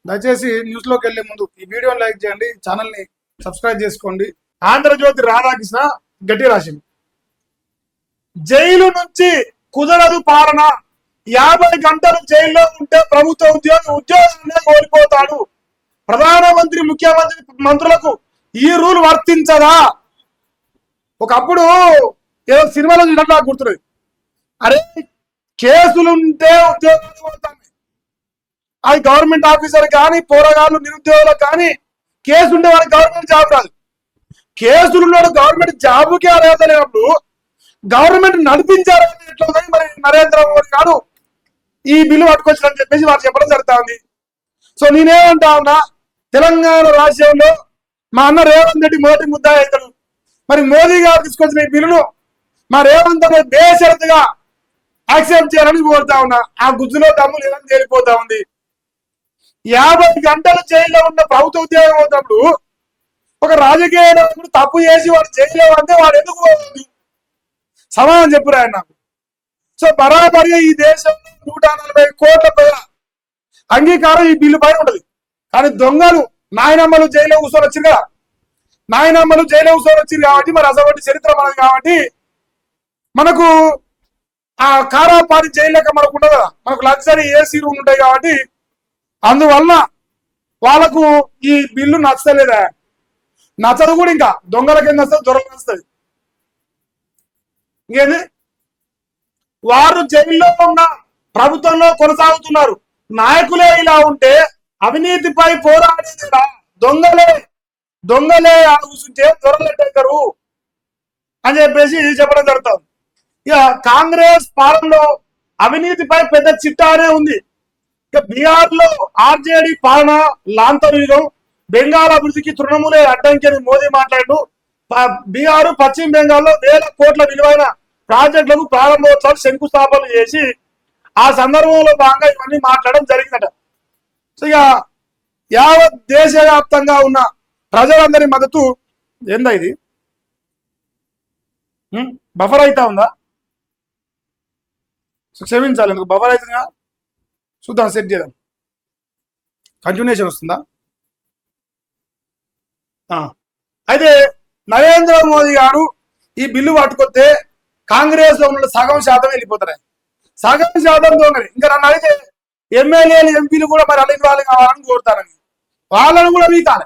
దయచేసి న్యూస్ లోకి వెళ్లే ముందు ఈ వీడియోని లైక్ చేయండి, ఛానల్ ని సబ్స్క్రైబ్ చేసుకోండి. ఆంధ్రజ్యోతి రాధాకృష్ణ గట్టి రాసింది. జైలు నుంచి కుదరదు పాలన, 50 గంటలు జైల్లో ఉంటే ప్రభుత్వ ఉద్యోగాన్ని కోల్పోతాడు. ప్రధానమంత్రి ముఖ్యమంత్రి మంత్రులకు ఈ రూల్ వర్తించదా? ఒకప్పుడు ఏదో సినిమాలో చూడట్లా గుర్తున్నది. అరే కేసులుంటే ఉద్యోగాలు పోతాయి. అది గవర్నమెంట్ ఆఫీసర్ కానీ పోరగాళ్ళు నిరుద్యోగులకు కానీ కేసు ఉంటే వాళ్ళకి గవర్నమెంట్ జాబ్ రాదు. కేసులున్నాడు గవర్నమెంట్ జాబుకే అర్హత లేనప్పుడు గవర్నమెంట్ నడిపించారని ఎట్లా ఉంది? మరి నరేంద్ర మోడీ గారు ఈ బిల్లు పట్టుకొచ్చారని చెప్పేసి వాళ్ళు చెప్పడం జరుగుతా ఉంది. సో నేనేమంటా ఉన్నా, తెలంగాణ రాష్ట్రంలో మా అన్న రేవంత్ రెడ్డి మొదటి ముద్దా అవుతాడు. మరి మోదీ గారు తీసుకొచ్చిన ఈ బిల్లును మా రేవంత్ రెడ్డి బేషరతుగా యాక్సెప్ట్ చేయాలని కోరుతా ఉన్నా. ఆ గుజ్జులో దమ్ము లేదని తేలిపోతా ఉంది. 50 గంటలు జైల్లో ఉన్న ప్రభుత్వ ఉద్యోగం అవుతాడు. ఒక రాజకీయ నాయకుడు తప్పు చేసి వాడు జైల్లో అంటే వాడు ఎందుకు పోతుంది? సమాధానం చెప్పురా నాకు. సో బరాబరిగా ఈ దేశంలో 140 కోట్ల ప్రజల అంగీకారం ఈ బిల్లు పైన ఉంటది. కానీ దొంగలు నాయనమ్మలు జైల్లో కూర్చొని వచ్చింది కదా, నాయనమ్మలు జైల్లో కూర్చొని వచ్చింది కాబట్టి మరి అసలు చరిత్ర మనది కాబట్టి మనకు ఆ కారాపారి జైల్లో మనకు ఉండదు కదా, మనకు లగ్జరీ ఏసీ రూమ్ ఉంటాయి కాబట్టి అందువల్ల వాళ్ళకు ఈ బిల్లు నచ్చలేదా? నచ్చదు కూడా. ఇంకా దొంగలకి ఏం నచ్చదు, దొరలకు నచ్చుతుంది. ఇంకేంది, వారు జైల్లో ఉన్న ప్రభుత్వంలో కొనసాగుతున్నారు. నాయకులే ఇలా ఉంటే అవినీతిపై పోరాడేదా? దొంగలే కూర్చుంటే దొరలెట్టారు అని చెప్పేసి చెప్పడం జరుగుతుంది. ఇక కాంగ్రెస్ పాలనలో అవినీతిపై పెద్ద చిట్టానే ఉంది. ఇక బీహార్ లో ఆర్జేడీ పాలన లాంతరుయుగం, బెంగాల్ అభివృద్ధికి తృణమూలే అడ్డంకి అని మోదీ మాట్లాడు. బీహార్ పశ్చిమ బెంగాల్లో 1000 కోట్ల విలువైన ప్రాజెక్టులకు ప్రారంభోత్సవాలు శంకుస్థాపనలు చేసి ఆ సందర్భంలో భాగంగా ఇవన్నీ మాట్లాడడం జరిగిందట. సో ఇక యావత్ దేశవ్యాప్తంగా ఉన్న ప్రజలందరి మద్దతు ఏందా? ఇది బఫర్ అవుతా ఉందా? క్షమించాలి, ఎందుకు బఫర్ అవుతుందా చూద్దాం, సెట్ చేద్దాం. కంటిన్యూషన్ వస్తుందా? అయితే నరేంద్ర మోదీ గారు ఈ బిల్లు పట్టుకొస్తే కాంగ్రెస్ లో ఉన్న సగం శాతం వెళ్ళిపోతారు. సగం శాతం దొంగలు. ఇంకా నన్ను అయితే ఎమ్మెల్యేలు ఎంపీలు కూడా మరి అల్లిన వాళ్ళు కావాలని కోరుతారని వాళ్ళను కూడా వీకాలి.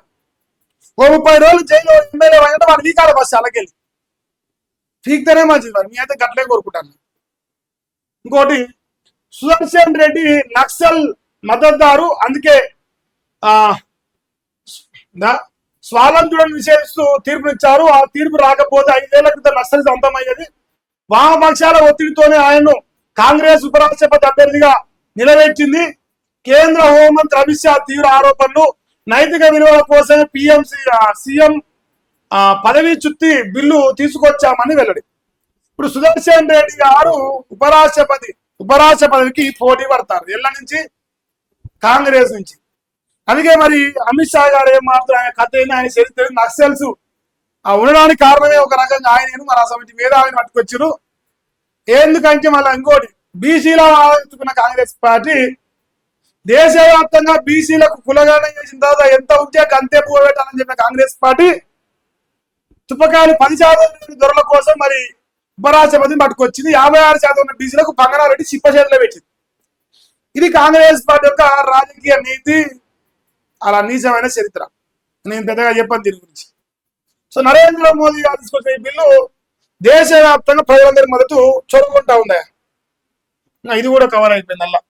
ఓ 30 రోజులు జైలు ఎమ్మెల్యే అంటే వాళ్ళు వీకాలి బస్సు అలాగెళ్ళి పీక్తేనే మంచిది. మరి మీ అయితే గట్లే కోరుకుంటాను. ఇంకోటి, సుదర్శన్ రెడ్డి నక్సల్ మద్దతుదారు, అందుకే స్వాతంత్ర్యం నిషేధిస్తూ తీర్పునిచ్చారు. ఆ తీర్పు రాకపోతే 5 ఏళ్ల క్రితం నక్సల్ అంతమయ్యేది. వామపక్షాల ఒత్తిడితోనే ఆయన్ను కాంగ్రెస్ ఉపరాష్ట్రపతి అభ్యర్థిగా నిలబెట్టింది. కేంద్ర హోంమంత్రి అమిత్ షా తీవ్ర ఆరోపణలు, నైతిక విలువల కోసమే సీఎం పదవి చుట్టి బిల్లు తీసుకొచ్చామని వెల్లడి. ఇప్పుడు సుదర్శన్ రెడ్డి గారు ఉపరాష్ట్రపతికి పోటీ పడతారు ఎల్ల నుంచి, కాంగ్రెస్ నుంచి. అందుకే మరి అమిత్ షా గారు ఏం మాత్రం ఆయన కథ అయినా ఆయన చరిత్ర నక్సల్స్ ఉండడానికి కారణమే ఒక రకంగా ఆయన మరి అసలు మేధావిని పట్టుకొచ్చారు. ఎందుకంటే మళ్ళీ ఇంకోటి, బీసీలో ఆలోచించుకున్న కాంగ్రెస్ పార్టీ దేశవ్యాప్తంగా బీసీలకు కులగణన చేసిన తర్వాత ఎంత ఉంటే అంతే పోగొట్టాలని చెప్పిన కాంగ్రెస్ పార్టీ తుప్పకాయలు 10% దొరల కోసం మరి ఉపరాష్ట్రపతిని పట్టుకొచ్చింది. 56% ఉన్న బీసీలకు బంగారెడ్డి చిప్ప చేతిలో పెట్టింది. ఇది కాంగ్రెస్ పార్టీ యొక్క రాజకీయ నీతి, అలా నీచమైన చరిత్ర. నేను పెద్దగా చెప్పాను దీని గురించి. సో నరేంద్ర మోదీ గారు తీసుకొచ్చిన ఈ బిల్లు దేశవ్యాప్తంగా ప్రజలందరి మద్దతు చొరగొంటా ఉందా? ఇది కూడా కవర్ అయిపోయింది అలా.